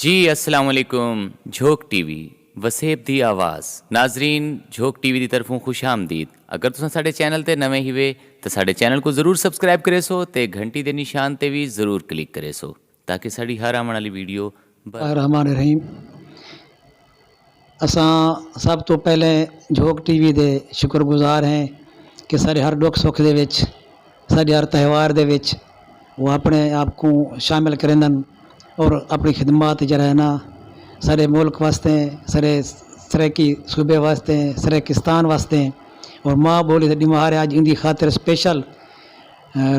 जी अस्सलाम वालेकुम। झोंक टीवी वसेब दी आवाज़। नाजरीन, झोंक टीवी की तरफों खुश आमदीद। अगर तुम साढ़े चैनल ते नवे ही वे तो साढ़े चैनल को ज़रूर सबसक्राइब करे सो ते घंटी दे निशान ते भी ज़रूर क्लिक करे सो ताकि साड़ी हर आने वाली वीडियो रहमान रहीम। असां सब तो पहले झोंक टीवी दे शुक्रगुजार हैं कि सारे हर दुख सुख दे विच सारे हर त्यौहार दे विच वो अपने आप को शामिल करेंदन और अपनी खिदमत जरा है ना सारे मुल्क वास्ते सारे सरेकी सूबे वास्ते सरेकिस्तान वास्ते और माँ बोली दी महाराज आज इंदी खातिर स्पेशल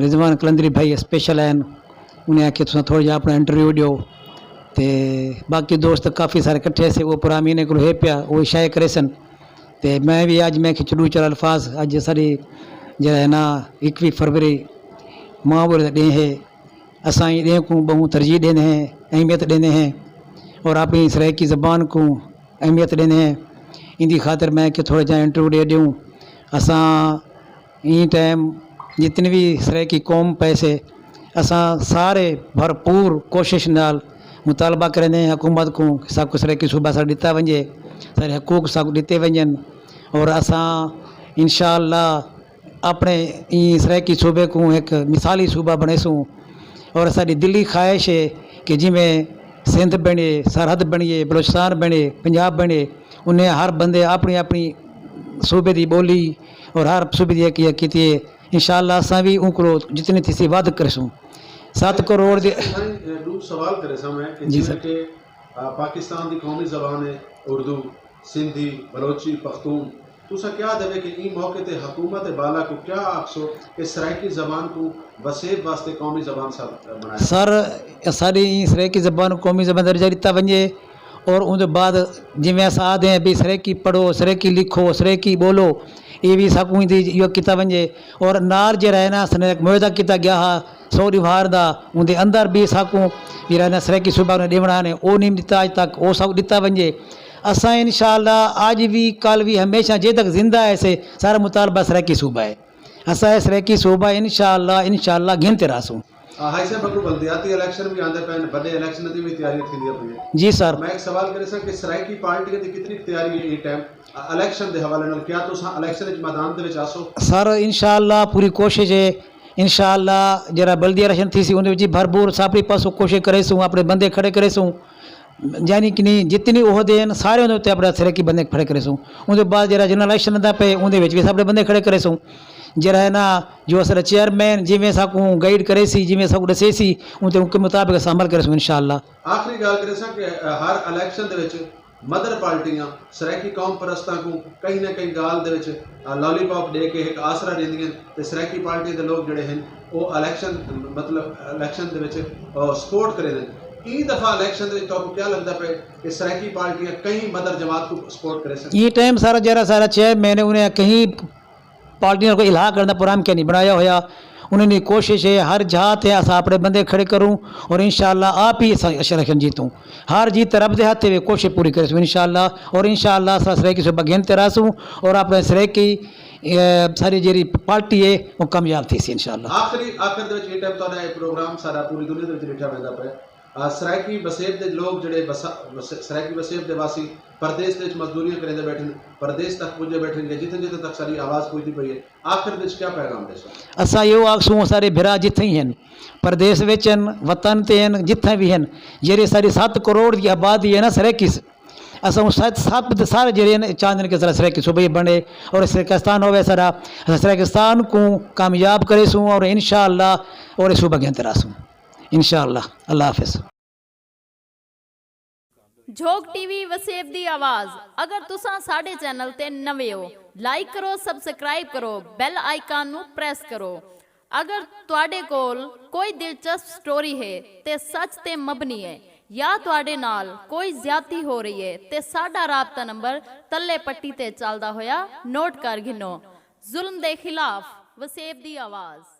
रिजवान कलंदरी भाई स्पेशल हैं। उन्हें आखे तुम थोड़ा जा अपना इंटरव्यू दियो ते बाकी दोस्त काफ़ी सारे कट्ठे से वो पूरा महीने को है पिया वो शाये करे सन ते मैं भी आज मैं खिचड़ू चल अल्फाज अज सारी जरा है ना 21 फरवरी माँ बोले डे है असां डे को बहु तरजीह देने हैं अहमियत देने हैं और अपनी सराइकी ज़बान को अहमियत देने हैं। इंदी खातिर मैं कि थोड़ा जा इंटरव्यू दे दूँ। असां ई टाइम जितनी भी सराइकी कौम पैसे असां सारे भरपूर कोशिश नाल मुतालबा करें हुकूमत को सब कुछ सराइकी सूबा सा दिता वजे सारे हकूक सब दिते वजन और असां इंशाअल्लाह अपने ई सराइकी सूबे को एक मिसाली सूबा बनेसूँ और साड़ी दिली ख्वाहिश है कि जिमें सिंध बने सरहद बनिए बलोचिस्तान बने पंजाब बने उन्हें हर बंदे अपनी अपनी सूबे की बोली और हर सूबे की इंशाअल्लाह असां भी उनको जितनी थी वध करसूँ 7 करोड़ दे सवाल करे समय कि जी जिमें कि पाकिस्तान की कौमी ज़बान है उर्दू सिंधी बलोची पख्तून तुसा क्या देवे कि ई मौके ते हुकूमत बाला को क्या आखसो कि सराइकी ज़बान को वसेब वास्ते कौमी ज़बान सा बनाया सर सारी सराइकी ज़बान कौमी ज़बान दर्जा दिता वजे और उनके बाद जिमें अस आदे हैं भी सराइकी पढ़ो सराइकी लिखो सराइकी बोलो ये भी सकूँ यो किता वजे और नाल जे रहना सने मुआदा किता गया हा 100 दिवार दा उनके अंदर भी सकूँ ये रहना सराइकी सूबा ने देवना ने वो नहीं दिता आज तक वो सब दिता वजे असां इंशाअल्लाह आज भी कल भी हमेशा जे तक जिंदा है से सारा मुतालबा सराइकी सूबा है असा सराइकी सूबा इंशाअल्लाह गिनते रहसूँ। हाई से बकू बल्दियाती इलेक्शन भी आंदे पे बड़े इलेक्शन की भी तैयारी थी पई जी सर मैं एक सवाल करे सर कि सराइकी पार्टी की कितनी तैयारी है ये टाइम इलेक्शन के हवाले नाल क्या तुसा इलेक्शन विच मैदान दे विच आसो सर इंशाअल्लाह पूरी कोशिश है इंशाअल्लाह जरा बल्दिया इलेक्शन थी सी उन भरपूर सापड़ी पासों कोशिश करेसूँ अपने बंदे खड़े करेसूँ यानी कि नहीं जितनी ओहदे हैं सारे उन्हें अपने सराइकी बंदे खड़े करेसूँ उनके बाद जरा जनरल इलेक्शन दा पे उनके भी अपने बंदे खड़े करेसूँ जरा है ना जो असल चेयरमैन जिमें सकूँ गाइड करे सी जिमें सकूँ दसे सी उनके मुताबिक अस अमल करेसूँ इंशाअल्लाह। आखिरी गल करे सा कि हर इलेक्शन दे विच मदर पार्टियां सराइकी कौम परस्तां को कहीं ना कहीं गाल दे विच लॉलीपॉप दे के एक आसरा देंदियां ते सराइकी पार्टी दे लोग जड़े हैं वो इलेक्शन मतलब इलेक्शन दे विच सपोर्ट करे ने ई दफा इलेक्शन दे तो क्या लगता पे कि सराइकी पार्टियां कहीं मदर जमात को सपोर्ट करे सके ये टाइम सारा जरा सारा चेयरमैन उन्हें कहीं पार्टियों को इलाहा करना प्रोग्राम क्या नहीं बनाया होया उन्होंने कोशिश है हर जहाँ अस अपने बंदे खड़े करूँ और इंशाअल्लाह आप ही इलेक्शन जीतूँ हर जीत रब दे हाथ कोशिश पूरी करें इंशाअल्लाह और इंशाअल्लाह सराइकी सूबा गिनते रहसूँ और अपने सराइकी सारी जी पार्टी है वो कामयाब थी इंशाअल्लाह। आखिर दे विच ये टाइम तो प्रोग्राम सारा पूरी दुनिया दे विच लिखा पैंदा पे सराइकी वसेब दे लोग जड़े सराइकी वसेब दे वासी परदेस दे मजदूरियां करेंदे बैठे परदेस तक पुजे बैठे जिथे जिथे तक सारी आवाज़ पहुंचती पई है आखिर विच क्या पैगाम दे असा यो आखसूँ सारे भिरा जिथे ही हैं परदेस विच वतन ते हैं जिथे भी हैं जेरी सारी 7 करोड़ की आबादी है ना सराइकी असा सब सारे जे चाहते कि सारा सराइकी सूबे बने और सराइकिस्तान होवे सारा सराइकिस्तान को कामयाब करेसूँ और इंशाअल्लाह और सूबा गिनते रहसूँ इंशाअल्लाह। अल्लाह हाफिज़। झोंक टीवी वसेब दी आवाज़। अगर तुसा साडे चैनल ते नवे हो लाइक करो सबसक्राइब करो बेल आइकन नू प्रेस करो। अगर तुहाडे कोल कोई दिलचस्प स्टोरी है ते सच ते मबनी है या तुहाडे नाल कोई ज्यादती हो रही है ते साडा राबता नंबर तल्ले पट्टी ते चलदा होया नोट कर गिनो। जुल्म दे खिलाफ वसेब दी आवाज़।